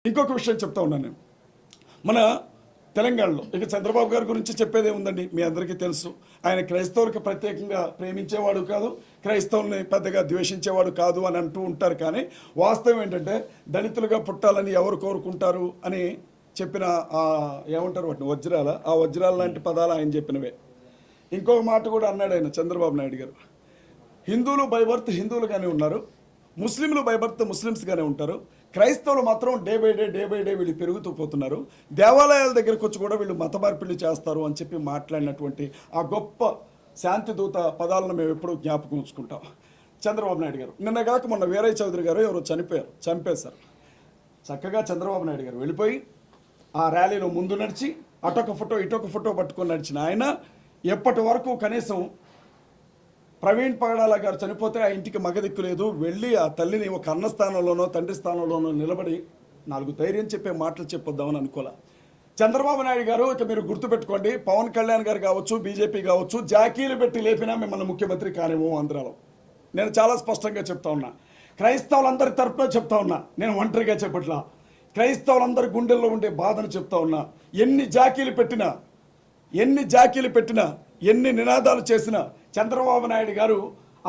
ఇంకొక విషయం చెప్తా ఉన్నాను నేను. మన తెలంగాణలో ఇక చంద్రబాబు గారి గురించి చెప్పేదే ఉందండి, మీ అందరికీ తెలుసు. ఆయన క్రైస్తవులకు ప్రత్యేకంగా ప్రేమించేవాడు కాదు, క్రైస్తవుల్ని పెద్దగా ద్వేషించేవాడు కాదు అని అంటూ ఉంటారు. కానీ వాస్తవం ఏంటంటే దళితులుగా పుట్టాలని ఎవరు కోరుకుంటారు అని చెప్పిన ఏమంటారు వాటిని, వజ్రాల, ఆ వజ్రాల లాంటి పదాలు ఆయన చెప్పినవే. ఇంకొక మాట కూడా అన్నాడు ఆయన, చంద్రబాబు నాయుడు గారు, హిందువులు బై బర్త్ హిందువులుగానే ఉన్నారు, ముస్లింలు బై బర్త్ ముస్లిమ్స్గానే ఉంటారు, క్రైస్తవులు మాత్రం డే బై డే వీళ్ళు పెరుగుతూ పోతున్నారు, దేవాలయాల దగ్గరకు వచ్చి కూడా వీళ్ళు మత మార్పిడి చేస్తారు అని చెప్పి మాట్లాడినటువంటి ఆ గొప్ప శాంతిదూత పదాలను మేము ఎప్పుడూ జ్ఞాపకం ఉంచుకుంటాం. చంద్రబాబు నాయుడు గారు నిన్న కాక మొన్న వీరయ్య చౌదరి గారు ఎవరో చంపేశారు. చక్కగా చంద్రబాబు నాయుడు గారు వెళ్ళిపోయి ఆ ర్యాలీలో ముందు నడిచి అటొక ఫోటో ఇటొక ఫోటో పట్టుకొని నడిచిన ఆయన ఎప్పటి వరకు కనీసం ప్రవీణ్ పగడాల గారు చనిపోతే ఆ ఇంటికి మగదిక్కు లేదు, వెళ్ళి ఆ తల్లిని ఒక అన్న స్థానంలోనో తండ్రి స్థానంలోనో నిలబడి 4 ధైర్యం చెప్పే మాటలు చెప్పొద్దామని అనుకోలే. చంద్రబాబు నాయుడు గారు ఇక మీరు గుర్తుపెట్టుకోండి, పవన్ కళ్యాణ్ గారు కావచ్చు, బీజేపీ కావచ్చు, జాకీలు పెట్టి లేపినా మిమ్మల్ని ముఖ్యమంత్రి కానివ్వము ఆంధ్రాలో. నేను చాలా స్పష్టంగా చెప్తా ఉన్నా, క్రైస్తవులందరి తరపున చెప్తా ఉన్నా, నేను ఒంటరిగా చెప్పట్లా, క్రైస్తవులందరి గుండెల్లో ఉండే బాధను చెప్తా ఉన్నా. ఎన్ని జాకీలు పెట్టినా ఎన్ని నినాదాలు చేసినా చంద్రబాబు నాయుడు గారు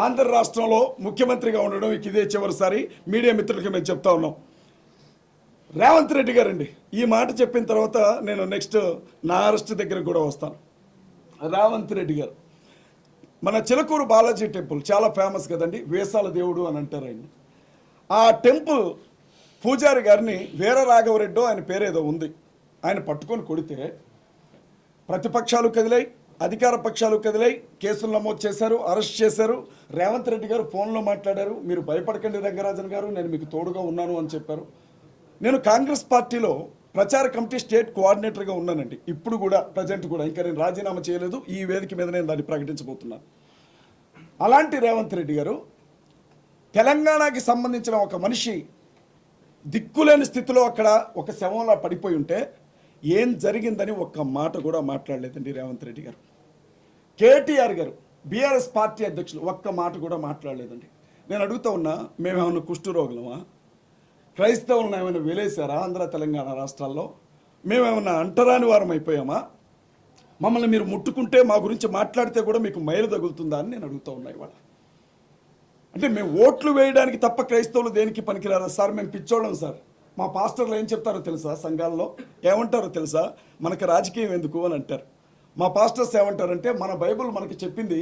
ఆంధ్ర రాష్ట్రంలో ముఖ్యమంత్రిగా ఉండడం ఇదే చివరిసారి. మీడియా మిత్రులకి మేము చెప్తా ఉన్నాం. రేవంత్ రెడ్డి గారండి ఈ మాట చెప్పిన తర్వాత నేను నెక్స్ట్ నా అరెస్ట్ దగ్గరకు కూడా వస్తాను. రేవంత్ రెడ్డి గారు మన చిలకూరు బాలాజీ టెంపుల్ చాలా ఫేమస్ కదండి, వేసాల దేవుడు అని అంటారు ఆయన. ఆ టెంపుల్ పూజారి గారిని వీర రాఘవరెడ్డో ఆయన పేరేదో ఉంది, ఆయన పట్టుకొని కొడితే ప్రతిపక్షాలు కదిలాయి, అధికార పక్షాలు కదిలాయి, కేసులు నమోదు చేశారు, అరెస్ట్ చేశారు. రేవంత్ రెడ్డి గారు ఫోన్లో మాట్లాడారు, మీరు భయపడకండి రంగరాజన్ గారు, నేను మీకు తోడుగా ఉన్నాను అని చెప్పారు. నేను కాంగ్రెస్ పార్టీలో ప్రచార కమిటీ స్టేట్ కోఆర్డినేటర్గా ఉన్నానండి, ఇప్పుడు కూడా ప్రజెంట్ కూడా. ఇంకా నేను రాజీనామా చేయలేదు, ఈ వేదిక మీద నేను దాన్ని ప్రకటించబోతున్నాను. అలాంటి రేవంత్ రెడ్డి గారు తెలంగాణకి సంబంధించిన ఒక మనిషి దిక్కులేని స్థితిలో అక్కడ ఒక శవంలా పడిపోయి ఉంటే ఏం జరిగిందని ఒక్క మాట కూడా మాట్లాడలేదండి రేవంత్ రెడ్డి గారు. కేటీఆర్ గారు బీఆర్ఎస్ పార్టీ అధ్యక్షులు ఒక్క మాట కూడా మాట్లాడలేదండి. నేను అడుగుతా ఉన్నా, మేమేమన్నా కుష్ఠరోగులమా? క్రైస్తవులను ఏమైనా వెలేసారా ఆంధ్ర తెలంగాణ రాష్ట్రాల్లో? మేమేమన్నా అంటరాని వారం అయిపోయామా? మమ్మల్ని మీరు ముట్టుకుంటే, మా గురించి మాట్లాడితే కూడా మీకు మైలు తగులుతుందా అని నేను అడుగుతూ ఉన్నా ఇవాళ. అంటే మేము ఓట్లు వేయడానికి తప్ప క్రైస్తవులు దేనికి పనికిరారా సార్? మేము పిచ్చోళ్ళం సార్. మా పాస్టర్లు ఏం చెప్తారో తెలుసా, సంఘాల్లో ఏమంటారో తెలుసా, మనకు రాజకీయం ఎందుకు అని అంటారు. మా పాస్టర్స్ ఏమంటారంటే, మన బైబుల్ మనకి చెప్పింది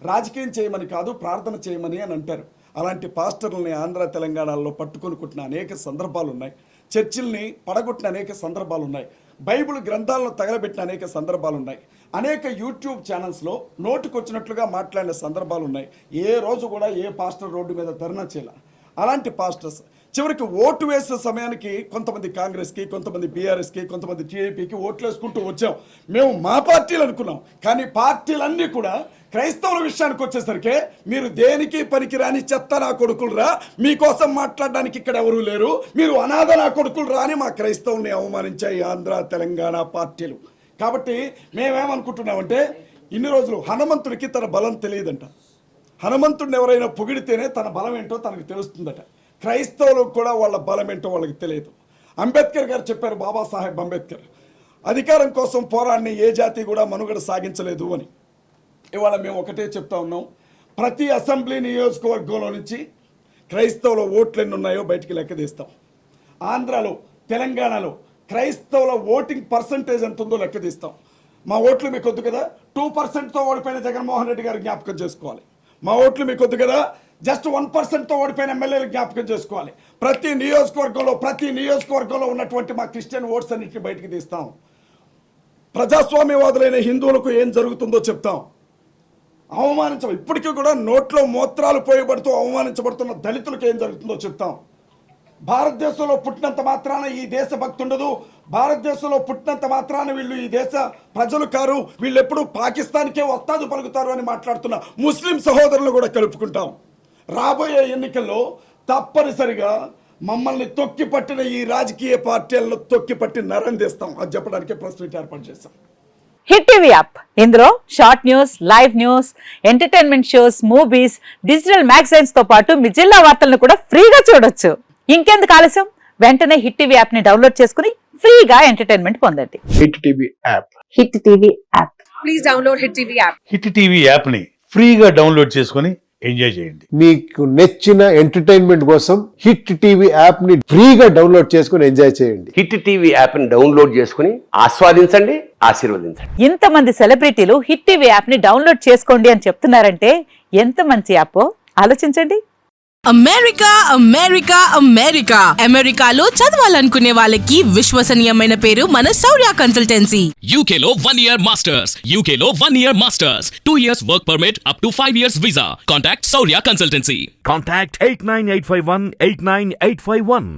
రాజకీయం చేయమని కాదు, ప్రార్థన చేయమని అని అంటారు. అలాంటి పాస్టర్లని ఆంధ్ర తెలంగాణలో పట్టుకొని కొట్టిన అనేక సందర్భాలు ఉన్నాయి, చర్చిల్ని పడగొట్టిన అనేక సందర్భాలు ఉన్నాయి, బైబిల్ గ్రంథాలను తగలబెట్టిన అనేక సందర్భాలు ఉన్నాయి, అనేక యూట్యూబ్ ఛానల్స్లో నోటుకొచ్చినట్లుగా మాట్లాడిన సందర్భాలు ఉన్నాయి. ఏ రోజు కూడా ఏ పాస్టర్ రోడ్డు మీద ధర్నా చేయాల. అలాంటి పాస్టర్స్ చివరికి ఓటు వేసే సమయానికి కొంతమంది కాంగ్రెస్కి, కొంతమంది బీఆర్ఎస్కి, కొంతమంది టీడీపీకి ఓట్లు వేసుకుంటూ వచ్చాం. మేము మా పార్టీలు అనుకున్నాం, కానీ పార్టీలన్నీ కూడా క్రైస్తవుల విషయానికి వచ్చేసరికి మీరు దేనికి పనికిరాని చెత్త నా కొడుకులు రా, మీకోసం మాట్లాడడానికి ఇక్కడ ఎవరూ లేరు, మీరు అనాథ నా కొడుకులు రా అని మా క్రైస్తవుల్ని అవమానించాయి ఆంధ్ర తెలంగాణ పార్టీలు. కాబట్టి మేమేమనుకుంటున్నామంటే, ఇన్ని రోజులు హనుమంతుడికి తన బలం తెలియదంట, హనుమంతుడిని ఎవరైనా పొగిడితేనే తన బలం ఏంటో తనకు తెలుస్తుందట. క్రైస్తవులకు కూడా వాళ్ళ బలం ఏంటో వాళ్ళకి తెలియదు. అంబేద్కర్ గారు చెప్పారు, బాబాసాహెబ్ అంబేద్కర్, అధికారం కోసం పోరాడిని ఏ జాతి కూడా మనుగడ సాగించలేదు అని. ఇవాళ మేము ఒకటే చెప్తా ఉన్నాం, ప్రతి అసెంబ్లీ నియోజకవర్గంలో నుంచి క్రైస్తవుల ఓట్లు ఎన్ని ఉన్నాయో బయటికి లెక్క తీస్తాం. ఆంధ్రాలో, తెలంగాణలో క్రైస్తవుల ఓటింగ్ పర్సంటేజ్ ఎంత ఉందో లెక్క తీస్తాం. మా ఓట్లు మీకు వద్దు కదా, 2%తో ఓడిపోయిన జగన్మోహన్ రెడ్డి గారు జ్ఞాపకం చేసుకోవాలి. మా ఓట్లు మీకు వద్దు కదా, జస్ట్ 1%తో ఓడిపోయిన ఎమ్మెల్యేలు జ్ఞాపకం చేసుకోవాలి. ప్రతి నియోజకవర్గంలో ఉన్నటువంటి మా క్రిస్టియన్ ఓట్స్ అన్నింటినీ బయటికి తీస్తాం. ప్రజాస్వామ్యవాదులైన హిందువులకు ఏం జరుగుతుందో చెప్తాం. ఇప్పటికీ కూడా నోట్లో మూత్రాలు పోయబడుతూ అవమానించబడుతున్న దళితులకు ఏం జరుగుతుందో చెప్తాం. భారతదేశంలో పుట్టినంత మాత్రాన ఈ దేశ భక్తి ఉండదు, భారతదేశంలో పుట్టినంత మాత్రాన వీళ్ళు ఈ దేశ ప్రజలు కారు, వీళ్ళు ఎప్పుడు పాకిస్తాన్కే వస్తాదు పలుకుతారు అని మాట్లాడుతున్న ముస్లిం సహోదరులు కూడా కలుపుకుంటాం. రాబోయే ఎన్నికల్లో తప్పనిసరిగా మమ్మల్ని తొక్కిపట్టిన ఈ రాజకీయ పార్టీలను తొక్కిపట్టి నరందిస్తాం. అది చెప్పడానికి ప్రెస్ మీట్ ఏర్పాటు చేస్తాం. హిట్ టీవీ యాప్, ఇందులో short news, live news, entertainment shows, movies, digital magazines తో పాటు మీ జిల్లా వార్తలను కూడా ఫ్రీగా చూడొచ్చు. ఇంకెందుకు ఆలస్యం, వెంటనే హిట్ టీవీ యాప్ ని డౌన్లోడ్ చేసుకుని ఫ్రీగా ఎంటర్టైన్మెంట్ పొందండి. Hit TV app. Hit TV app. Please download Hit TV app. Hit TV యాప్ని ఫ్రీగా డౌన్లోడ్ చేసుకొని ఎంజాయ్ చేయండి. మీకు నచ్చిన ఎంటర్టైన్మెంట్ కోసం హిట్ టీవీ యాప్ ని ఫ్రీగా డౌన్లోడ్ చేసుకుని ఎంజాయ్ చేయండి. హిట్ టీవీ యాప్ని డౌన్లోడ్ చేసుకుని ఆస్వాదించండి, ఆశీర్వదించండి. ఇంతమంది సెలబ్రిటీలు హిట్ టీవీ యాప్ ని డౌన్లోడ్ చేసుకోండి అని చెప్తున్నారంటే ఎంత మంచి యాప్ ఆలోచించండి. అమెరికా అమెరికా అమెరికా అమెరికాలో చదవాలనుకునే వాళ్ళకి విశ్వసనీయమైన పేరు మన శౌర్య consultancy. UK Law 1 Year Masters. UK Law 1 Year Masters. 2 years work permit up to 5 years visa. Contact Saurya Consultancy. Contact 89851 89851.